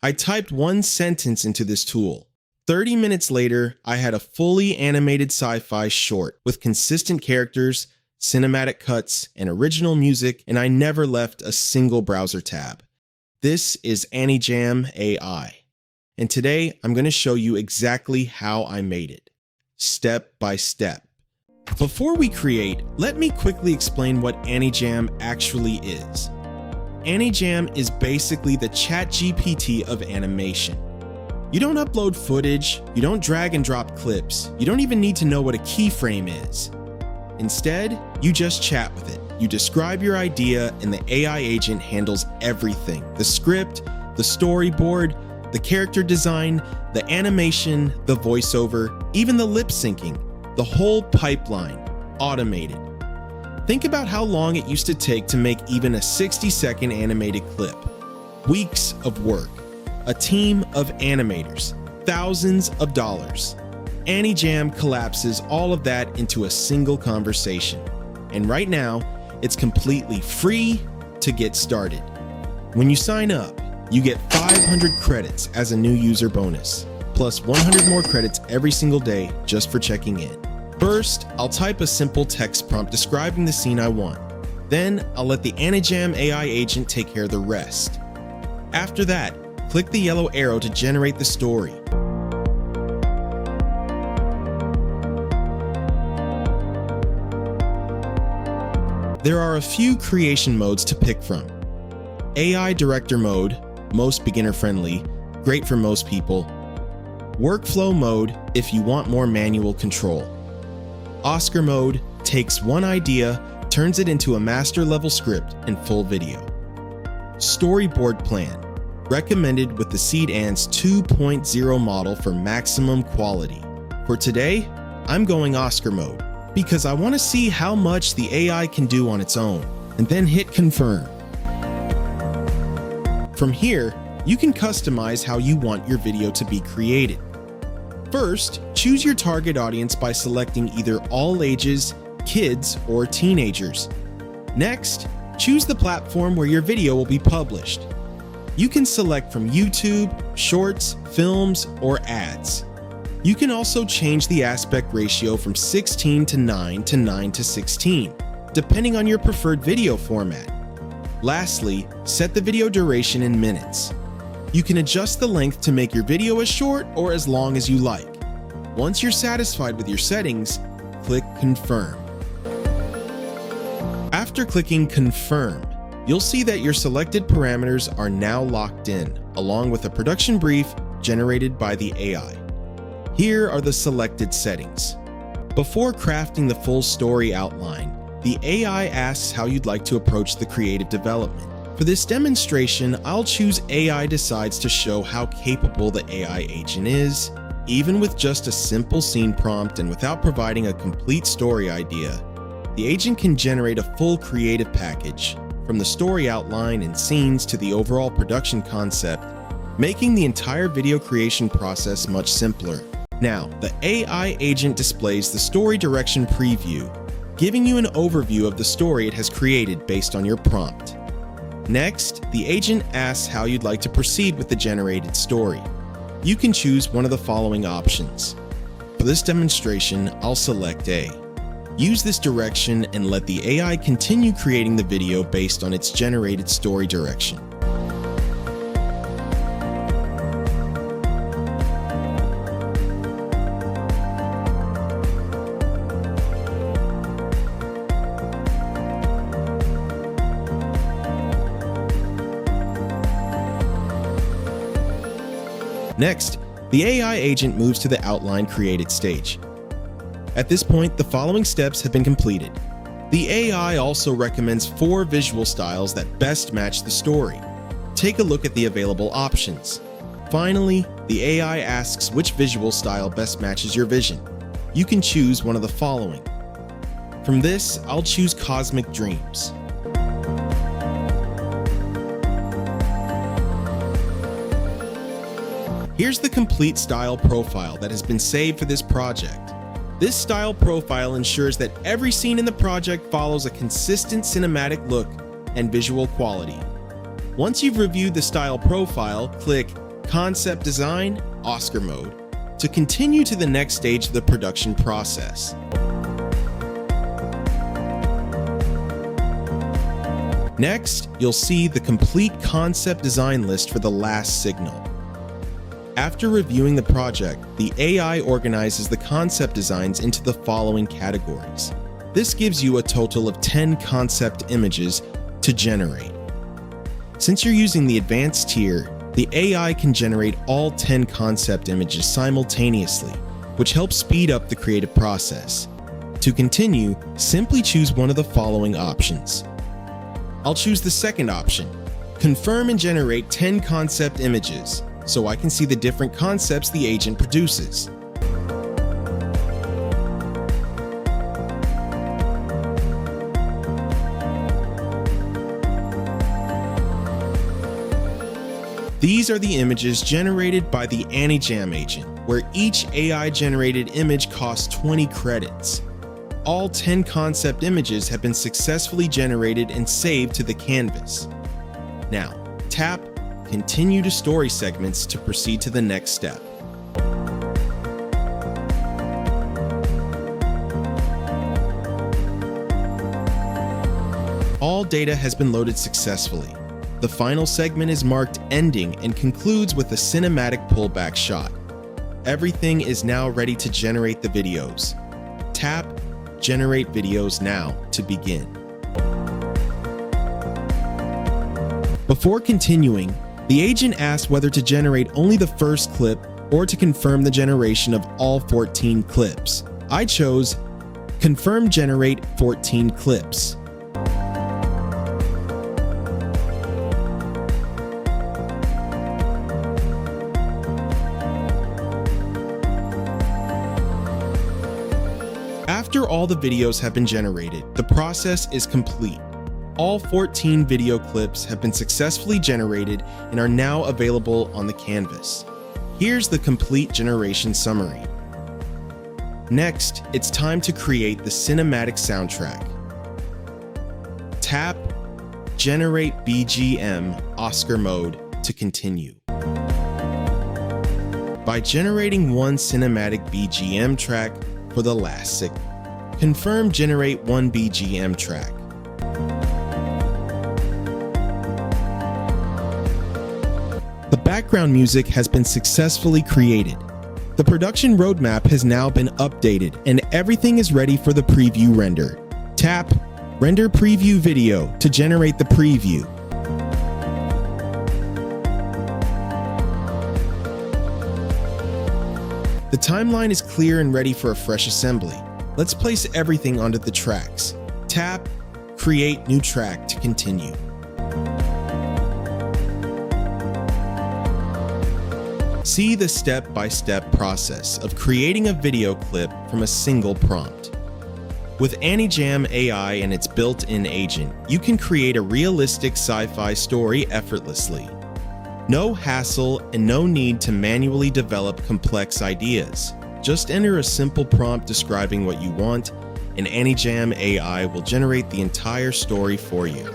I typed one sentence into this tool. 30 minutes later, I had a fully animated sci-fi short with consistent characters, cinematic cuts, and original music, and I never left a single browser tab. This is Anijam AI, and today I'm going to show you exactly how I made it, step by step. Before we create, let me quickly explain what Anijam actually is. Anijam is basically the ChatGPT of animation. You don't upload footage, you don't drag and drop clips, you don't even need to know what a keyframe is. Instead, you just chat with it. You describe your idea and the AI agent handles everything. The script, the storyboard, the character design, the animation, the voiceover, even the lip syncing, the whole pipeline, automated. Think about how long it used to take to make even a 60-second animated clip. Weeks of work, a team of animators, thousands of dollars. Anijam collapses all of that into a single conversation. And right now, it's completely free to get started. When you sign up, you get 500 credits as a new user bonus, plus 100 more credits every single day just for checking in. First, I'll type a simple text prompt describing the scene I want. Then, I'll let the Anijam AI agent take care of the rest. After that, click the yellow arrow to generate the story. There are a few creation modes to pick from. AI Director mode, most beginner-friendly, great for most people. Workflow mode, if you want more manual control. Oscar mode takes one idea, turns it into a master-level script and full video. Storyboard plan, recommended with the Seed Ants 2.0 model for maximum quality. For today, I'm going Oscar mode because I want to see how much the AI can do on its own, and then hit confirm. From here, you can customize how you want your video to be created. First, choose your target audience by selecting either all ages, kids, or teenagers. Next, choose the platform where your video will be published. You can select from YouTube, Shorts, Films, or Ads. You can also change the aspect ratio from 16 to 9 to 9 to 16, depending on your preferred video format. Lastly, set the video duration in minutes. You can adjust the length to make your video as short or as long as you like. Once you're satisfied with your settings, click Confirm. After clicking Confirm, you'll see that your selected parameters are now locked in, along with a production brief generated by the AI. Here are the selected settings. Before crafting the full story outline, the AI asks how you'd like to approach the creative development. For this demonstration, I'll choose AI decides to show how capable the AI agent is. Even with just a simple scene prompt and without providing a complete story idea, the agent can generate a full creative package, from the story outline and scenes to the overall production concept, making the entire video creation process much simpler. Now, the AI agent displays the story direction preview, giving you an overview of the story it has created based on your prompt. Next, the agent asks how you'd like to proceed with the generated story. You can choose one of the following options. For this demonstration, I'll select A. Use this direction and let the AI continue creating the video based on its generated story direction. Next, the AI agent moves to the outline created stage. At this point, the following steps have been completed. The AI also recommends 4 visual styles that best match the story. Take a look at the available options. Finally, the AI asks which visual style best matches your vision. You can choose one of the following. From this, I'll choose Cosmic Dreams. Here's the complete style profile that has been saved for this project. This style profile ensures that every scene in the project follows a consistent cinematic look and visual quality. Once you've reviewed the style profile, click Concept design, Oscar mode, to continue to the next stage of the production process. Next, you'll see the complete concept design list for the last signal. After reviewing the project, the AI organizes the concept designs into the following categories. This gives you a total of 10 concept images to generate. Since you're using the advanced tier, the AI can generate all 10 concept images simultaneously, which helps speed up the creative process. To continue, simply choose one of the following options. I'll choose the second option, confirm and generate 10 concept images, so I can see the different concepts the agent produces. These are the images generated by the Anijam agent, where each AI-generated image costs 20 credits. All 10 concept images have been successfully generated and saved to the canvas. Now, tap Continue to Story Segments to proceed to the next step. All data has been loaded successfully. The final segment is marked Ending and concludes with a cinematic pullback shot. Everything is now ready to generate the videos. Tap Generate Videos Now to begin. Before continuing, the agent asks whether to generate only the first clip or to confirm the generation of all 14 clips. I chose Confirm Generate 14 Clips. After all the videos have been generated, the process is complete. All 14 video clips have been successfully generated and are now available on the canvas. Here's the complete generation summary. Next, it's time to create the cinematic soundtrack. Tap Generate BGM Oscar mode to continue. By generating one cinematic BGM track for the last signal, confirm Generate one BGM track. The background music has been successfully created. The production roadmap has now been updated and everything is ready for the preview render. Tap Render Preview Video to generate the preview. The timeline is clear and ready for a fresh assembly. Let's place everything onto the tracks. Tap Create New Track to continue. See the step-by-step process of creating a video clip from a single prompt. With Anijam AI and its built-in agent, you can create a realistic sci-fi story effortlessly. No hassle and no need to manually develop complex ideas. Just enter a simple prompt describing what you want, and Anijam AI will generate the entire story for you.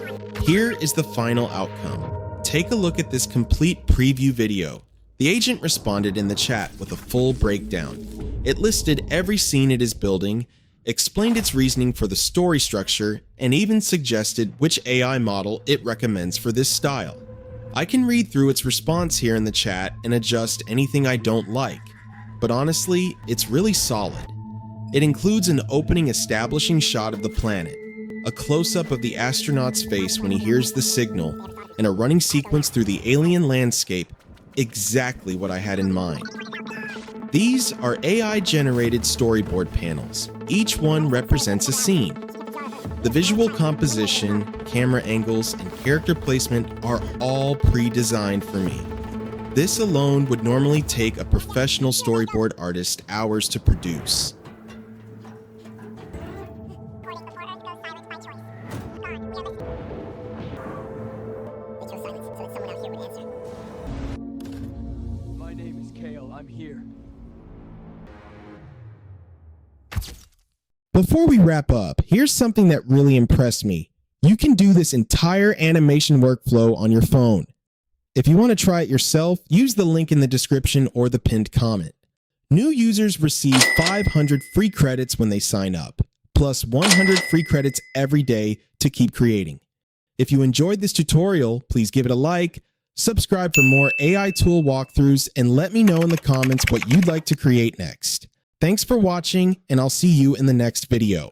Here is the final outcome. Take a look at this complete preview video. The agent responded in the chat with a full breakdown. It listed every scene it is building, explained its reasoning for the story structure, and even suggested which AI model it recommends for this style. I can read through its response here in the chat and adjust anything I don't like, but honestly, it's really solid. It includes an opening establishing shot of the planet, a close-up of the astronaut's face when he hears the signal, and a running sequence through the alien landscape, exactly what I had in mind. These are AI-generated storyboard panels. Each one represents a scene. The visual composition, camera angles, and character placement are all pre-designed for me. This alone would normally take a professional storyboard artist hours to produce. My name is Kale. I'm here. Before we wrap up, here's something that really impressed me. You can do this entire animation workflow on your phone. If you want to try it yourself, use the link in the description or the pinned comment. New users receive 500 free credits when they sign up, plus 100 free credits every day to keep creating. If you enjoyed this tutorial, please give it a like, subscribe for more AI tool walkthroughs, and let me know in the comments what you'd like to create next. Thanks for watching, and I'll see you in the next video.